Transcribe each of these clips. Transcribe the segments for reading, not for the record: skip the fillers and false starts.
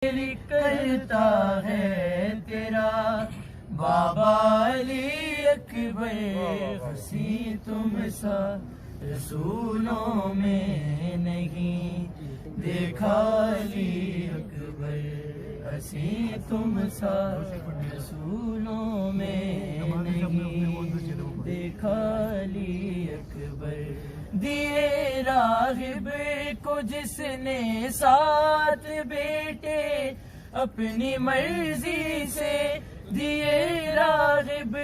کرتا ہے تیرا بابا علی اکبر، ہنسی تم سا رسولوں میں نہیں دیکھا علی اکبر، ہنسی تم سا رسولوں میں نہیں دیکھا علی اکبر۔ دیے راغب کو جس نے 7 بیٹے اپنی مرضی سے، دیے راغب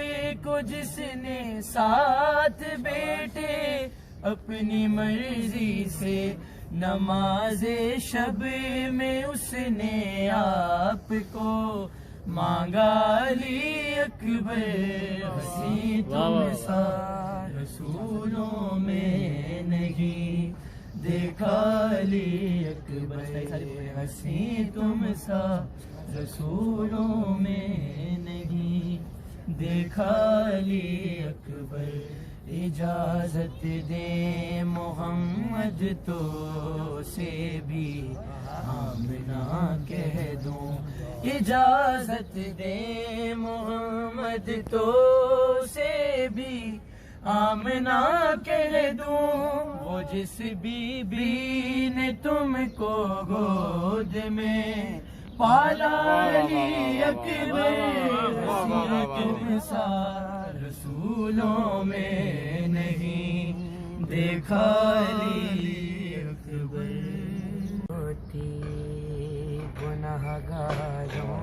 کو جس نے 7 بیٹے اپنی مرضی سے، نماز شب میں اس نے آپ کو مانگا علی اکبر، ہنسی تم سا رسولوں میں نہیں دیکھا علی اکبر، ہنسی تم سا رسولوں میں نہیں دیکھا علی اکبر۔ اجازت دے محمد تو سے بھی آمنہ کہہ دوں، اجازت دے محمد تو سے بھی آمنہ کہہ دوں، وہ جس بی بی نے تم کو گود میں پالا علی اکبر، ہنسی تم سا رسولوں میں نہیں دیکھا علی اکبر۔ ہوتی گنہگاروں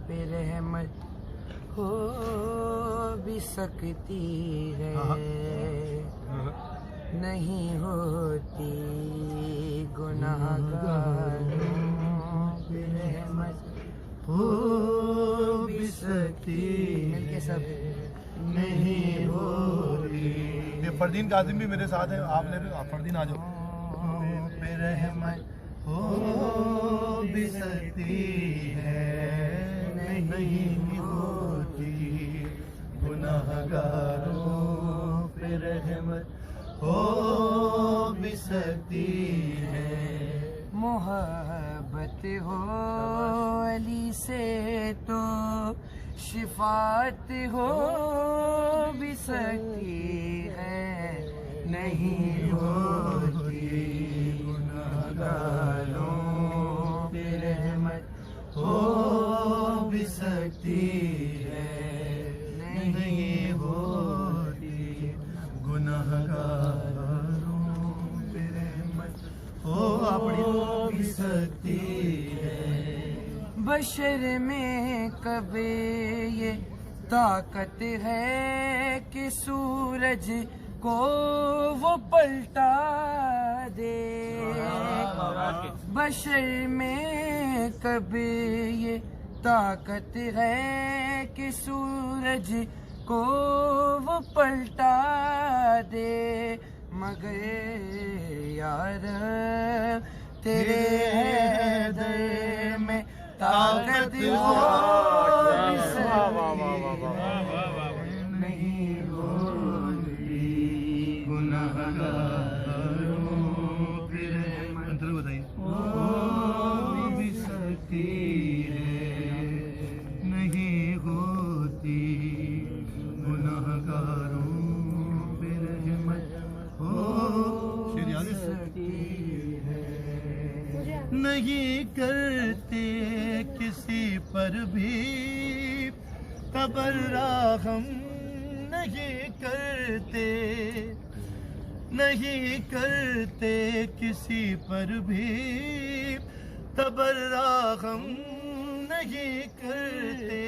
پہ رحمت ہو بھی سکتی ہے، نہیں ہوتی گنہگاروں پہ رحمت ہو بھی سکتی ہے، نہیں ہوتی۔ یہ فردین کاظم بھی میرے ساتھ ہیں، آپ نے فردین آ جاؤ۔ پہ رحمت ہو بھی سکتی ہے، نہیں ہوتی گنہگاروں پہ رحمت ہو بھی سکتی ہے۔ محبت ہو علی سے تو شفاعت ہو بھی سکتی ہے، نہیں ہوتی گنہگاروں پہ رحمت ہو بھی سکتی ہے، نہیں ہوتی گنہگاروں پہ رحمت ہو بھی سکتی ہے۔ بشر میں کب یہ طاقت ہے کہ سورج کو وہ پلٹا دے، بشر میں کب یہ طاقت ہے کہ سورج کو وہ پلٹا دے، مگر یار تیرے حیدر میں طاقت ہو بھی سکتی ہے، نہیں ہوتی گنہگاروں پہ رحمت ہو بھی سکتی ہے، نہیں ہوتی گنہگاروں پہ رحمت ہو بھی سکتی ہے۔ نہیں کرتے کسی پر بھی تبرہم، نہیں کرتے، نہیں کرتے کسی پر بھی تبرہم، نہیں کرتے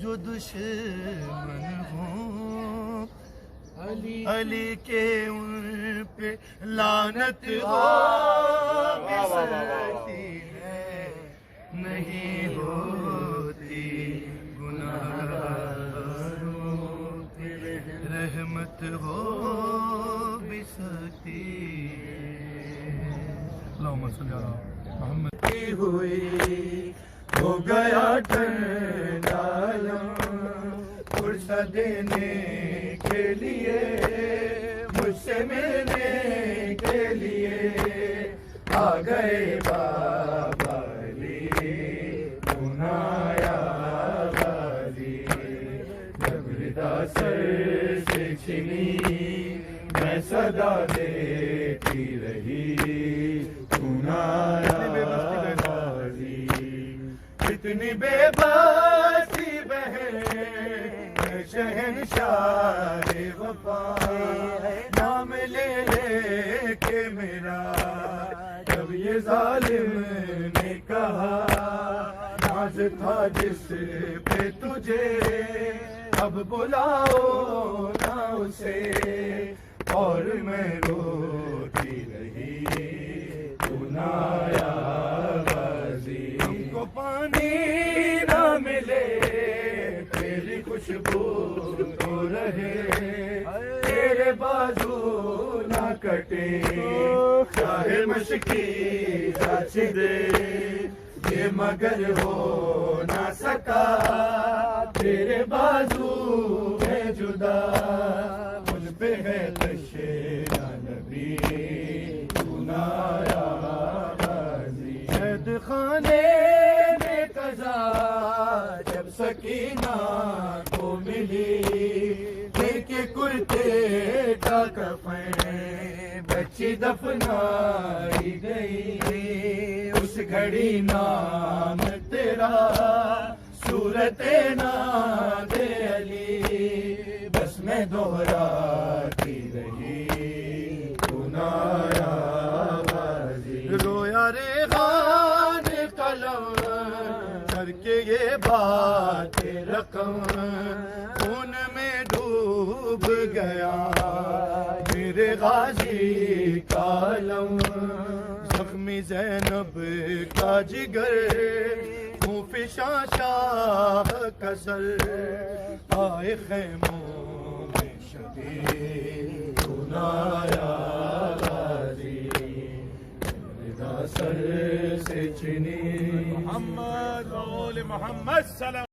جو دشمن ہوں علی کے ان پہ لعنت ہو بھی سکتی ہے، نہیں ہوتی گنہگاروں پہ رحمت ہو بھی سکتی ہے۔ اللہم صلی علی محمد۔ ہوئی ہو گیا ٹھنڈا فرصت دینے کے لیے، مجھ سے ملنے کے لیے آ گئے بابا علی صدا دیتی رہی سنایا غازی کتنی بے باسی بہن شہنشاہ وفا نام لے لے کے میرا جب یہ ظالم نے کہا ناز تھا جس پہ تجھے اب بلاؤ نہ اسے اور میں روتی رہی سنایا غازی ہم کو پانی نہ ملے تیری خوشبو تو رہے تیرے بازو نہ کٹے چاہے مشکی سچ دے یہ مگر ہو نہ سکا تیرے بازو ہے جدا مجھ پہ ہے تشیہ نبی سنایا غازی قید خانے میں قضا جب سکینہ کو ملی دیکھے کرتے کا کفن بچی دفنائی گئی اس گھڑی نام تیرا صورت ناد علی بس میں دہراتی رہی سنایا غازی رویا ریحان قلم کر کے یہ بات رقم خون میں ڈوب گیا میرے غازی کا علم زخمی زینب کا جگر فشاں شاہ کا سر آئے خیموں میں شبی سنایا غازی رضا سر سے چنی محمد محمد سلام